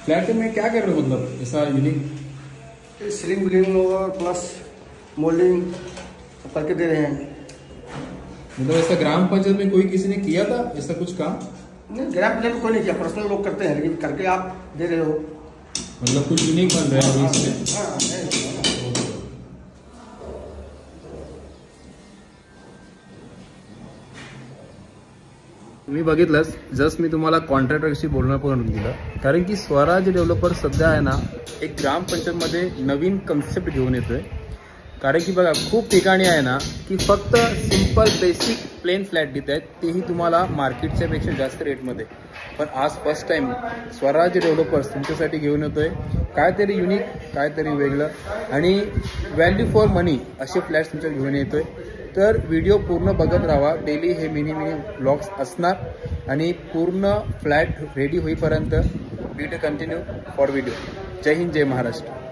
Flat में क्या कर रहे हो, मतलब ऐसा यूनिक? सीलिंग बिलिंग होगा प्लस मोल्डिंग करके दे रहे हैं। मतलब ऐसा ग्राम पंचायत में कोई किसी ने किया था ऐसा कुछ काम? नहीं, ग्राम पंचायत में कोई नहीं किया, पर्सनल लोग करते हैं, लेकिन करके आप दे रहे हो। मतलब कुछ यूनिक बन रहा है इसमें। मी बघितलंच, जस्ट मी तुम्हाला कॉन्ट्रॅक्टरशी बोलणं पण दिलं, कारण की स्वराज डेव्हलपर सध्या आहे ना एक ग्रामपंचायतमध्ये नवीन कन्सेप्ट घेऊन येतोय। कारण की बघा खूप ठिकाणी आहे ना की फक्त सिंपल बेसिक प्लेन फ्लॅट देत आहेत, तेही तुम्हाला मार्केटच्या पेक्षा जास्त रेटमध्ये। पण आज फर्स्ट टाइम स्वराज डेव्हलपर्स तुमच्यासाठी घेऊन येतोय काहीतरी युनिक, काहीतरी वेगळं आणि व्हॅल्यू फॉर मनी असे फ्लॅट्स तुमच्या घेऊन येतोय। तर व्हिडिओ पूर्ण बघत राहा, डेली हे मिनी व्लॉग्स असणार आणि पूर्ण फ्लॅट रेडी होईपर्यंत व्हिडिओ कंटिन्यू फॉर व्हिडिओ। जय हिंद, जय महाराष्ट्र।